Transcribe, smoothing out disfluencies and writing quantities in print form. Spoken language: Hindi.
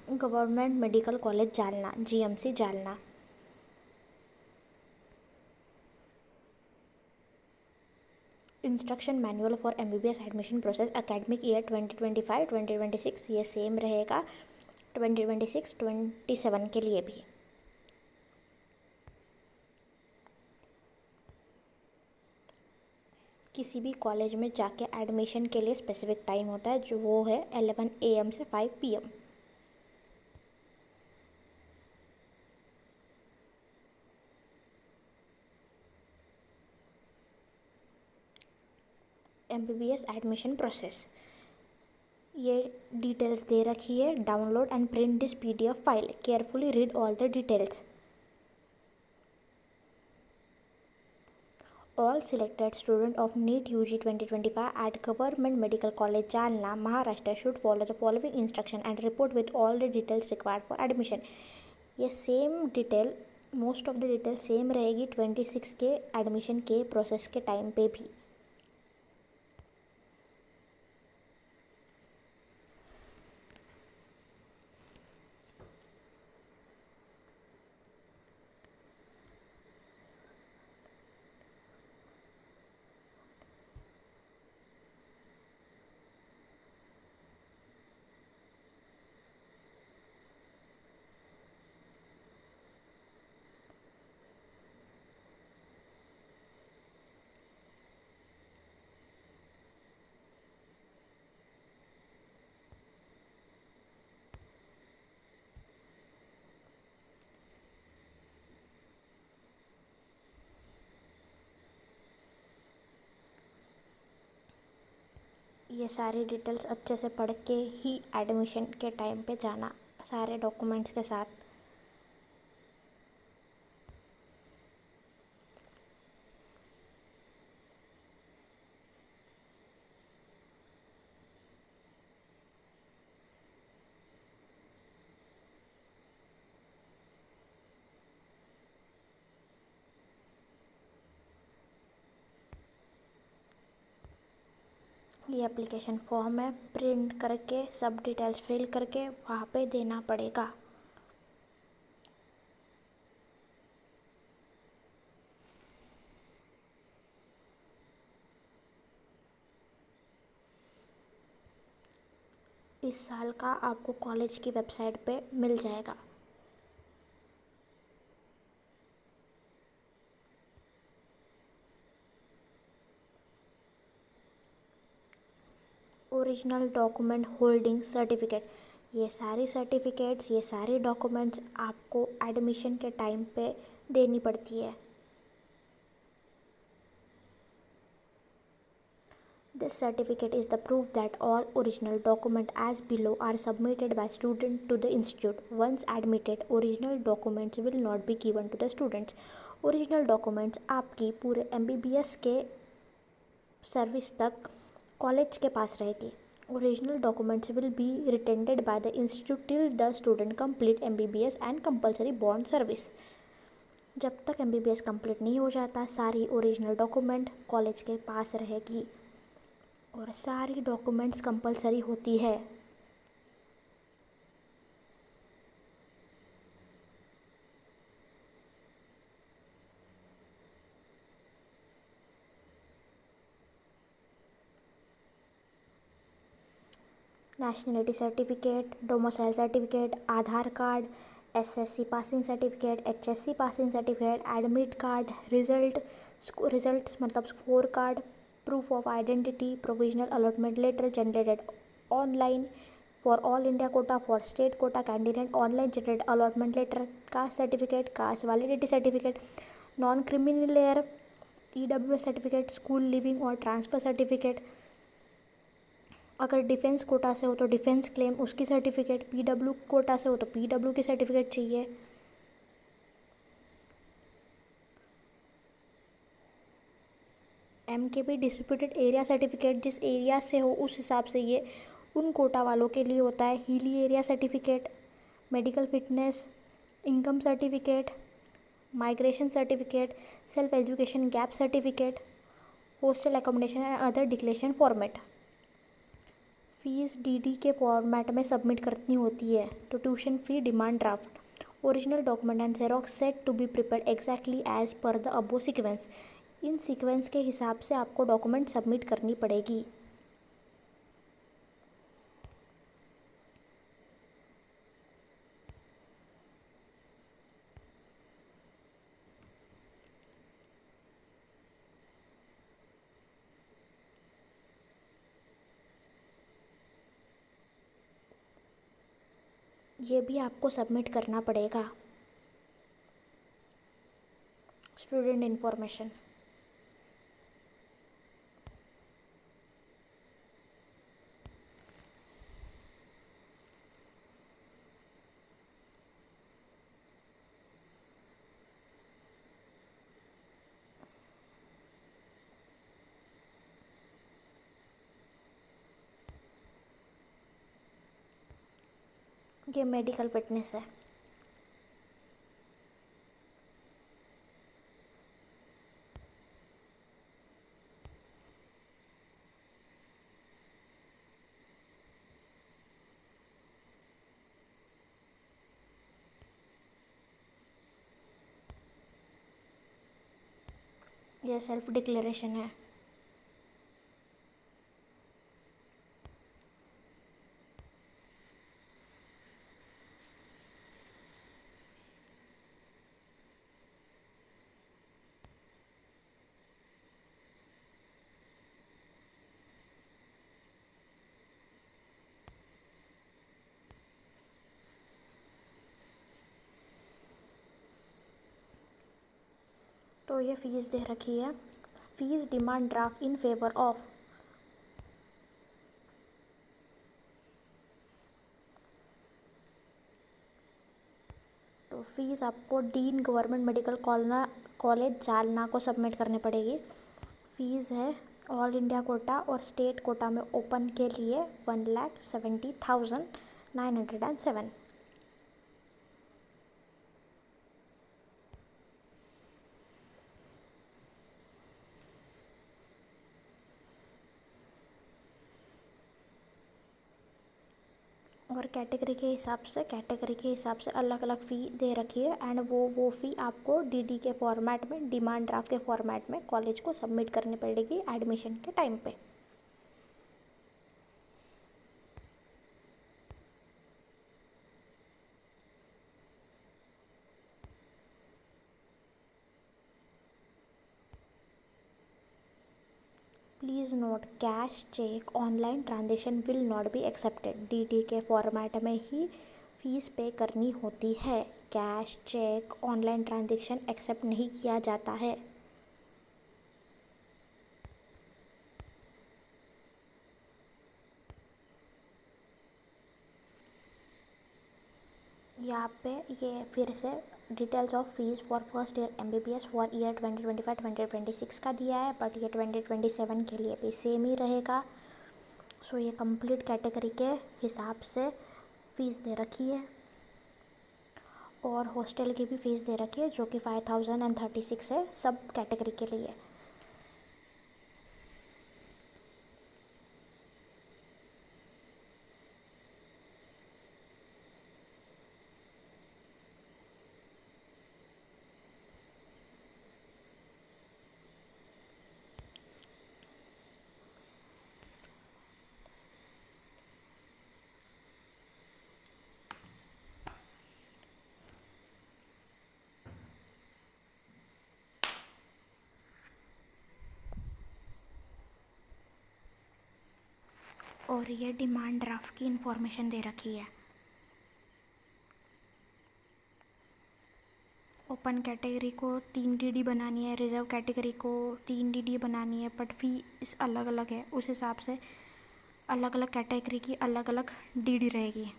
Government medical college Jalna, GMC Jalna. Instruction manual for MBBS admission process academic year 2025-2026, ये सेम रहेगा 2026-27 के लिए भी। किसी भी कॉलेज में जाके एडमिशन के लिए स्पेसिफिक टाइम होता है, जो वो है 11 AM से 5 PM। MBBS एडमिशन प्रोसेस, ये डिटेल्स दे रखी है। Download and print this PDF file, carefully read all the details. All selected students of NEET UG 2025 at Government Medical College Jalna, Maharashtra should follow the following instruction and report with all the details required for admission। ये same detail, most of the detail same रहेगी 26 के एडमिशन के प्रोसेस के टाइम पे भी। ये सारी डिटेल्स अच्छे से पढ़ के ही एडमिशन के टाइम पे जाना, सारे डॉक्यूमेंट्स के साथ। ये एप्लीकेशन फॉर्म है, प्रिंट करके सब डिटेल्स फिल करके वहाँ पे देना पड़ेगा। इस साल का आपको कॉलेज की वेबसाइट पे मिल जाएगा। ओरिजिनल डॉक्यूमेंट होल्डिंग सर्टिफिकेट, ये सारी सर्टिफिकेट्स, ये सारे डॉक्यूमेंट्स आपको एडमिशन के टाइम पे देनी पड़ती है। This certificate is the proof that all original documents as below are submitted by student to the institute. Once admitted, original documents will not be given to the students. Original documents आपकी पूरे MBBS के सर्विस तक कॉलेज के पास रहेगी। Original documents will be retained by the institute till the student complete MBBS and compulsory bond service। जब तक MBBS कंप्लीट नहीं हो जाता, सारी ओरिजिनल डॉक्यूमेंट कॉलेज के पास रहेगी और सारी डॉक्यूमेंट्स कंपलसरी होती है। Nationality certificate, domicile certificate, Aadhaar card, SSC passing certificate, HSC passing certificate, admit card, results मतलब score card, proof of identity, provisional allotment letter generated online for all India quota, for state quota candidate online generated allotment letter, caste certificate, caste validity certificate, non criminal layer, EWS certificate, school living और ट्रांसफ़र सर्टिफिकेट। अगर डिफेंस कोटा से हो तो डिफेंस क्लेम उसकी सर्टिफिकेट, PW कोटा से हो तो PW की सर्टिफिकेट चाहिए। MKB डिस्ट्रीब्यूटेड एरिया सर्टिफिकेट, जिस एरिया से हो उस हिसाब से ये उन कोटा वालों के लिए होता है। Hilly area certificate, medical fitness, income certificate, migration certificate, self education gap certificate, hostel accommodation and other declaration format. Fees DD के फॉर्मेट में सबमिट करनी होती है। तो tuition fee demand draft, original document and xerox set to be prepared exactly as per the above sequence. इन सीक्वेंस के हिसाब से आपको डॉक्यूमेंट सबमिट करनी पड़ेगी। ये भी आपको सबमिट करना पड़ेगा। स्टूडेंट इन्फॉर्मेशन, ये मेडिकल फिटनेस है। ये सेल्फ डिक्लेरेशन है। तो ये फ़ीस दे रखी है। Fees demand draft in favour of, तो फीस आपको dean government medical college Jalna को सबमिट करनी पड़ेगी। फ़ीस है ऑल इंडिया कोटा और स्टेट कोटा में ओपन के लिए 1,70,907। और कैटेगरी के हिसाब से अलग अलग फ़ी दे रखी है। एंड वो फ़ी आपको डीडी के फॉर्मेट में, डिमांड ड्राफ्ट के फॉर्मेट में कॉलेज को सबमिट करनी पड़ेगी एडमिशन के टाइम पे। Please note, cash cheque online transaction will not be accepted. DD के फॉर्मेट में ही फ़ीस पे करनी होती है। Cash cheque online transaction accept नहीं किया जाता है। यहाँ पे ये फिर से details of fees for first year MBBS for year 2025-2026 का दिया है, बट ये 2027 के लिए भी सेम ही रहेगा। सो ये कंप्लीट कैटेगरी के हिसाब से फ़ीस दे रखी है। और हॉस्टल की भी फ़ीस दे रखी है जो कि 5,036 है सब कैटेगरी के लिए। और ये डिमांड ड्राफ्ट की इंफॉर्मेशन दे रखी है। ओपन कैटेगरी को 3 DD बनानी है, रिजर्व कैटेगरी को 3 DD बनानी है, बट फीस अलग अलग है। उस हिसाब से अलग अलग कैटेगरी की अलग अलग DD रहेगी।